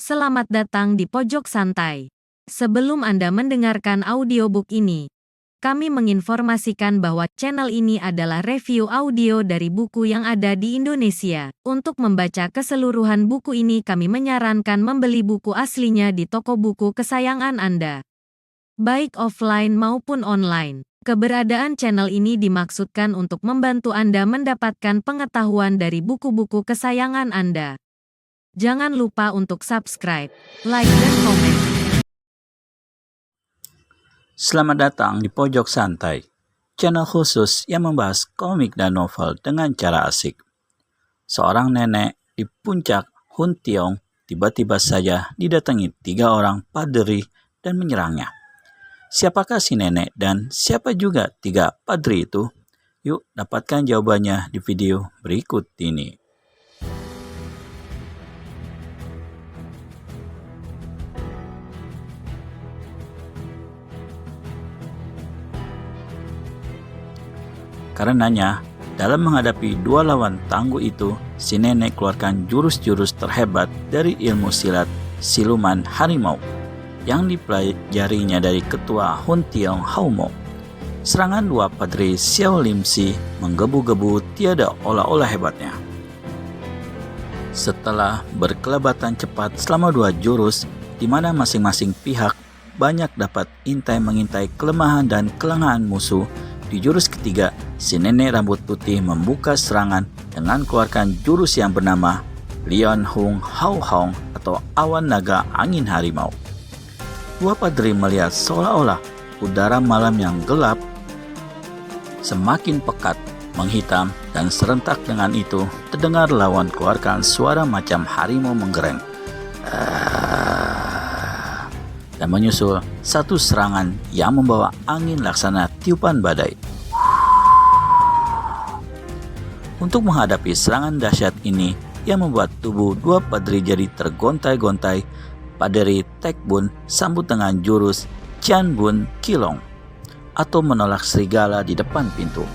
Selamat datang di Pojok Santai. Sebelum Anda mendengarkan audiobook ini, kami menginformasikan bahwa channel ini adalah review audio dari buku yang ada di Indonesia. Untuk membaca keseluruhan buku ini, kami menyarankan membeli buku aslinya di toko buku kesayangan Anda, baik offline maupun online. Keberadaan channel ini dimaksudkan untuk membantu Anda mendapatkan pengetahuan dari buku-buku kesayangan Anda. Jangan lupa untuk subscribe, like, dan komen. Selamat datang di Pojok Santai, channel khusus yang membahas komik dan novel dengan cara asik. Seorang nenek di puncak Huntiong tiba-tiba saja didatangi 3 orang padri dan menyerangnya. Siapakah si nenek dan siapa juga 3 padri itu? Yuk dapatkan jawabannya di video berikut ini. Karenanya, dalam menghadapi 2 lawan tangguh itu, si nenek keluarkan jurus-jurus terhebat dari ilmu silat siluman harimau yang dipelajarinya dari ketua Huntiong Haumo. Serangan 2 padri Xiao Lim Si menggebu-gebu tiada olah-olah hebatnya. Setelah berkelebatan cepat selama 2 jurus, di mana masing-masing pihak banyak dapat mengintai kelemahan dan kelengahan musuh, di jurus ketiga, si nenek rambut putih membuka serangan dengan keluarkan jurus yang bernama Lian Hung Hao Hong atau awan naga angin harimau. 2 padri melihat seolah-olah udara malam yang gelap semakin pekat, menghitam, dan serentak dengan itu terdengar lawan keluarkan suara macam harimau menggereng. Dan menyusul satu serangan yang membawa angin laksana tiupan badai. Untuk menghadapi serangan dahsyat ini yang membuat tubuh 2 padri jadi tergontai-gontai, Padri Tek Bun sambut dengan jurus Cian Bun Kilong atau menolak serigala di depan pintu.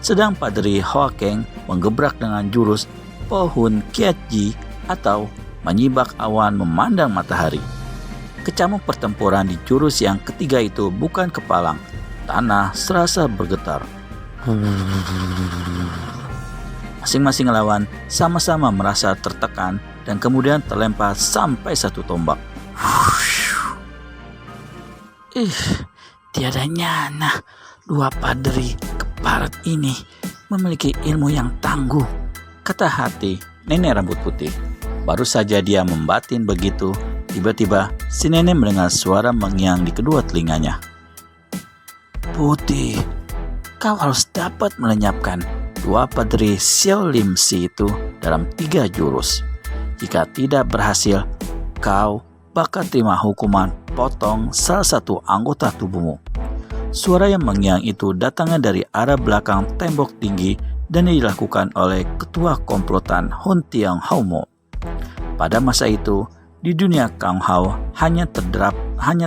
Sedang Padri Hoa Keng menggebrak dengan jurus Po Hun Kiat Ji atau menyibak awan memandang matahari. Kecamuk pertempuran di jurus yang ketiga itu bukan kepalang, tanah serasa bergetar. Masing-masing lawan sama-sama merasa tertekan dan kemudian terlempar sampai 1 tombak. Tiada nyana 2 padri keparat ini memiliki ilmu yang tangguh, kata hati nenek rambut putih. Baru saja dia membatin begitu, tiba-tiba si nenek mendengar suara mengiang di kedua telinganya. Putih, kau harus dapat melenyapkan 2 padri Xiao Lim Si itu dalam 3 jurus. Jika tidak berhasil, kau bakal terima hukuman potong salah satu anggota tubuhmu. Suara yang mengiang itu datangnya dari arah belakang tembok tinggi dan dilakukan oleh ketua komplotan Huntiong Haumo. Pada masa itu, di dunia Kang Hao hanya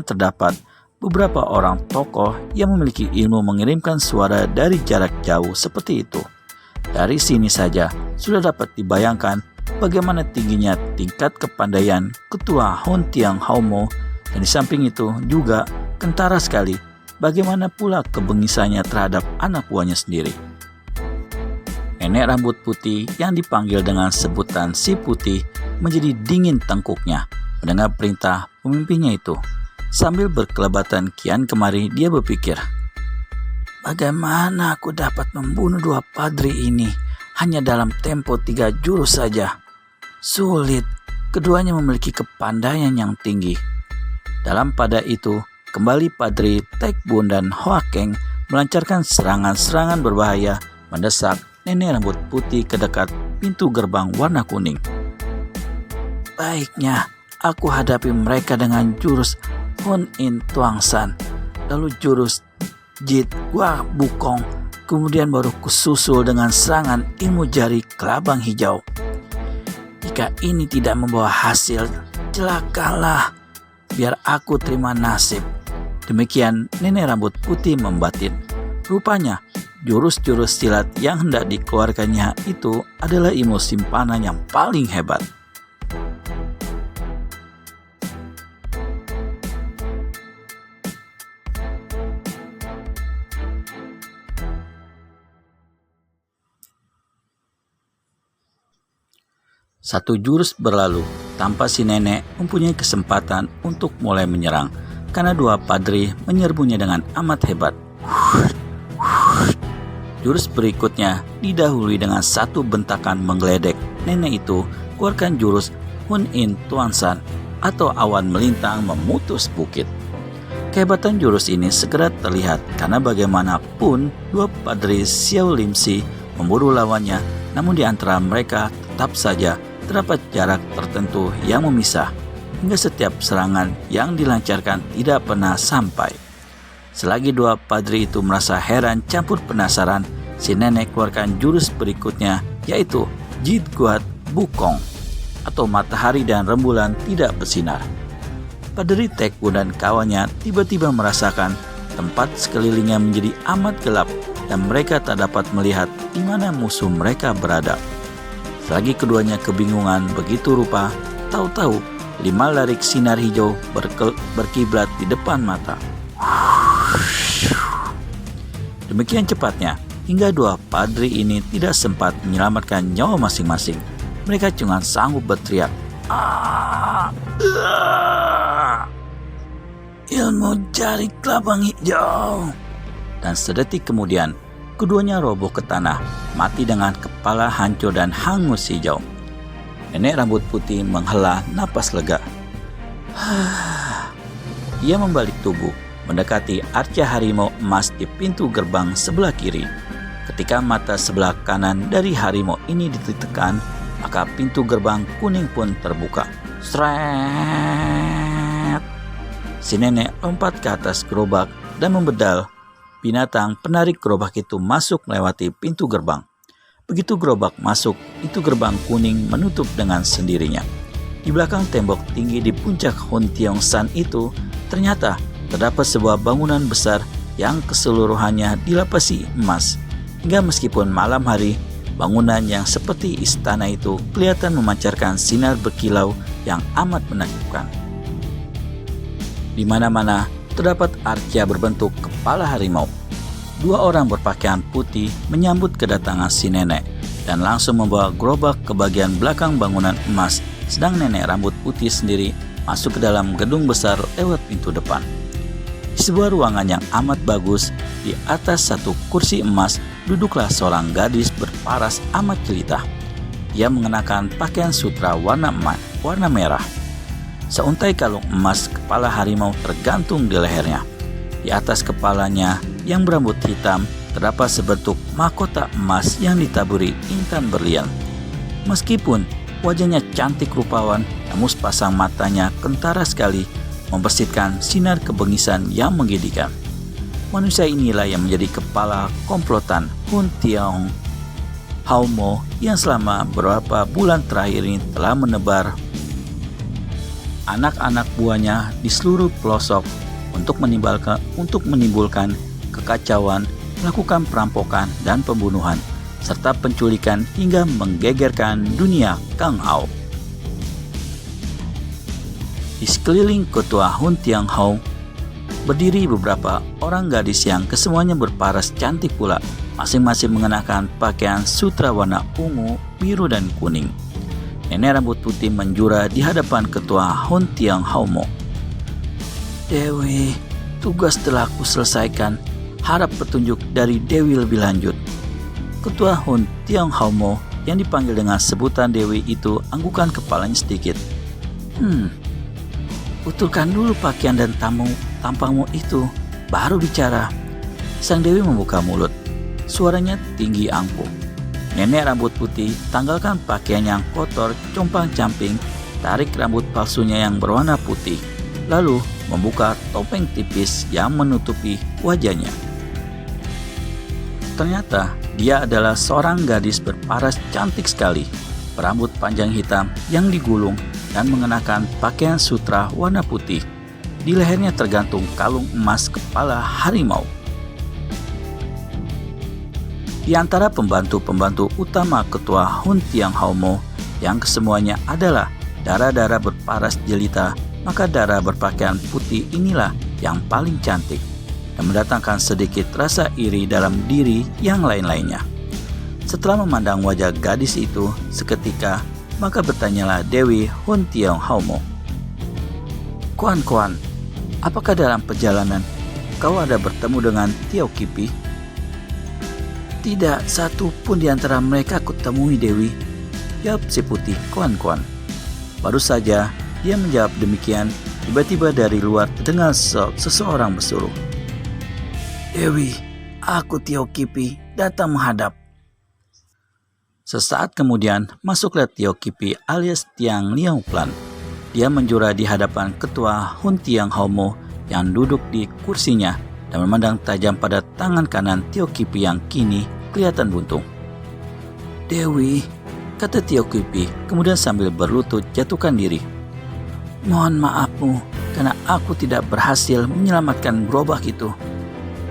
terdapat beberapa orang tokoh yang memiliki ilmu mengirimkan suara dari jarak jauh seperti itu. Dari sini saja sudah dapat dibayangkan bagaimana tingginya tingkat kepandaian ketua Huntiong Haumo, dan di samping itu juga kentara sekali bagaimana pula kebengisannya terhadap anak buahnya sendiri. Nenek rambut putih yang dipanggil dengan sebutan si putih menjadi dingin tengkuknya mendengar perintah pemimpinnya itu. Sambil berkelebatan kian kemari, dia berpikir, bagaimana aku dapat membunuh 2 padri ini hanya dalam tempo 3 jurus saja? Sulit, keduanya memiliki kepandaian yang tinggi. Dalam pada itu, kembali Padri Tek Bun dan Hoa Keng melancarkan serangan-serangan berbahaya mendesak nenek rambut putih ke dekat pintu gerbang warna kuning. Baiknya, aku hadapi mereka dengan jurus Hun In Tuang San, lalu jurus Jit Gua Bukong, kemudian baru kususul dengan serangan ilmu jari kelabang hijau. Jika ini tidak membawa hasil, celakalah, biar aku terima nasib. Demikian nenek rambut putih membatin. Rupanya jurus-jurus silat yang hendak dikeluarkannya itu adalah ilmu simpanan yang paling hebat. Satu jurus berlalu tanpa si nenek mempunyai kesempatan untuk mulai menyerang, karena dua padri menyerbunya dengan amat hebat. Jurus berikutnya didahului dengan satu bentakan menggeledek. Nenek itu keluarkan jurus Hun In Tuan San atau awan melintang memutus bukit. Kehebatan jurus ini segera terlihat karena bagaimanapun dua padri Xiao Lim Si memburu lawannya, namun di antara mereka tetap saja terdapat jarak tertentu yang memisah, hingga setiap serangan yang dilancarkan tidak pernah sampai. Selagi dua padri itu merasa heran campur penasaran, si nenek keluarkan jurus berikutnya, yaitu Jit Guat Bukong atau matahari dan rembulan tidak bersinar. Padri Teku dan kawannya tiba-tiba merasakan tempat sekelilingnya menjadi amat gelap dan mereka tak dapat melihat di mana musuh mereka berada. Selagi keduanya kebingungan begitu rupa, tahu-tahu 5 larik sinar hijau berkiblat di depan mata. Demikian cepatnya, hingga dua padri ini tidak sempat menyelamatkan nyawa masing-masing. Mereka cuma sanggup berteriak, ilmu jari kelabang hijau. Dan sedetik kemudian, keduanya roboh ke tanah, mati dengan kepala hancur dan hangus hijau. Nenek rambut putih menghela napas lega. Ia membalik tubuh, mendekati arca harimau emas di pintu gerbang sebelah kiri. Ketika mata sebelah kanan dari harimau ini ditekan, maka pintu gerbang kuning pun terbuka. Sret! Si nenek lompat ke atas gerobak dan membedal. Binatang penarik gerobak itu masuk melewati pintu gerbang. Begitu gerobak masuk, itu gerbang kuning menutup dengan sendirinya. Di belakang tembok tinggi di puncak Hun Tiong San itu, ternyata terdapat sebuah bangunan besar yang keseluruhannya dilapisi emas. Hingga meskipun malam hari, bangunan yang seperti istana itu kelihatan memancarkan sinar berkilau yang amat menakjubkan. Di mana-mana terdapat arca berbentuk kepala harimau. Dua orang berpakaian putih menyambut kedatangan si nenek dan langsung membawa gerobak ke bagian belakang bangunan emas, sedang nenek rambut putih sendiri masuk ke dalam gedung besar lewat pintu depan. Di sebuah ruangan yang amat bagus, di atas satu kursi emas duduklah seorang gadis berparas amat jelita. Ia mengenakan pakaian sutra warna merah. Seuntai kalung emas kepala harimau tergantung di lehernya. Di atas kepalanya yang berambut hitam terdapat sebentuk mahkota emas yang ditaburi intan berlian. Meskipun wajahnya cantik rupawan, namun sepasang matanya kentara sekali, membersihkan sinar kebengisan yang menggigitkan. Manusia inilah yang menjadi kepala komplotan Hun Tiong Haumo yang selama beberapa bulan terakhir ini telah menebar anak-anak buahnya di seluruh pelosok untuk menimbulkan kekacauan, melakukan perampokan dan pembunuhan, serta penculikan hingga menggegerkan dunia Kang Ao. Di sekeliling ketua Hun Tiong Hau berdiri beberapa orang gadis yang kesemuanya berparas cantik pula, masing-masing mengenakan pakaian sutra warna ungu, biru dan kuning. Nenek rambut putih menjura di hadapan ketua Hun Tiong Haumo. Dewi, tugas telah aku selesaikan. Harap petunjuk dari Dewi lebih lanjut. Ketua Hun Tiong Haumo yang dipanggil dengan sebutan Dewi itu anggukan kepalanya sedikit. Betulkan dulu pakaian dan tampangmu itu, baru bicara. Sang Dewi membuka mulut. Suaranya tinggi angkuh. Nenek rambut putih tanggalkan pakaian yang kotor compang-camping, tarik rambut palsunya yang berwarna putih, lalu membuka topeng tipis yang menutupi wajahnya. Ternyata dia adalah seorang gadis berparas cantik sekali, berambut panjang hitam yang digulung dan mengenakan pakaian sutra warna putih. Di lehernya tergantung kalung emas kepala harimau. Di antara pembantu-pembantu utama ketua Hun Tiong Haumo yang kesemuanya adalah darah-darah berparas jelita, maka darah berpakaian putih inilah yang paling cantik dan mendatangkan sedikit rasa iri dalam diri yang lain-lainnya. Setelah memandang wajah gadis itu, seketika Maka bertanyalah Dewi Hun Tiong Haumo. Kuan, apakah dalam perjalanan kau ada bertemu dengan Tio Kipi? Tidak satu pun di antara mereka kutemui, Dewi, jawab si putih Kuan. Baru saja dia menjawab demikian, tiba-tiba dari luar terdengar seseorang berseru, Dewi, aku Tio Kipi datang menghadap. Sesaat kemudian masuklah Tio Kipi alias Tiang Liang Plan. Dia menjura di hadapan ketua Hun Tiang Haumo yang duduk di kursinya dan memandang tajam pada tangan kanan Tio Kipi yang kini kelihatan buntung. Dewi, kata Tio Kipi kemudian sambil berlutut jatuhkan diri. Mohon maafmu karena aku tidak berhasil menyelamatkan gerobak itu.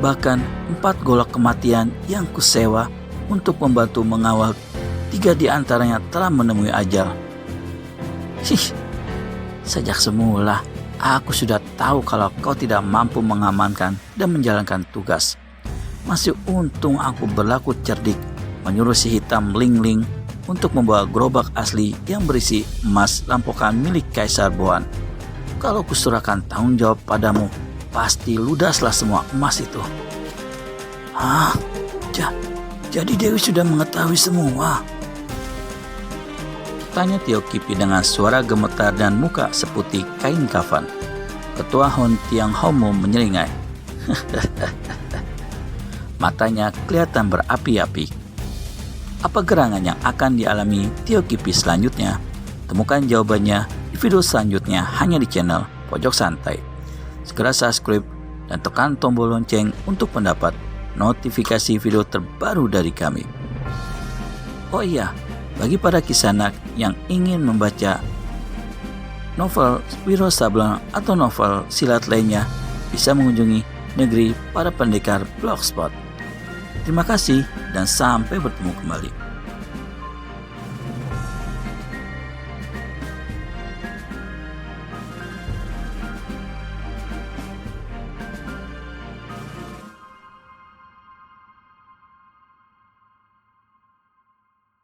Bahkan 4 golok kematian yang kusewa untuk membantu mengawal 3 di antaranya telah menemui ajal. Sejak semula aku sudah tahu kalau kau tidak mampu mengamankan dan menjalankan tugas. Masih untung aku berlaku cerdik menyuruh si hitam Ling Ling untuk membawa gerobak asli yang berisi emas rampokan milik Kaisar Boan. Kalau kuserahkan tanggung jawab padamu, pasti ludaslah semua emas itu. Jadi Dewi sudah mengetahui semua? Tanya Tio Kipi dengan suara gemetar dan muka seputih kain kafan. Ketua Hun Tiang Haumo menyeringai. Matanya kelihatan berapi-api. Apa gerangan yang akan dialami Tio Kipi selanjutnya? Temukan jawabannya di video selanjutnya hanya di channel Pojok Santai. Segera subscribe dan tekan tombol lonceng untuk mendapat notifikasi video terbaru dari kami. Oh iya, bagi para kisanak yang ingin membaca novel Wiro Sableng atau novel silat lainnya, bisa mengunjungi Negeri Para Pendekar Blogspot. Terima kasih dan sampai bertemu kembali.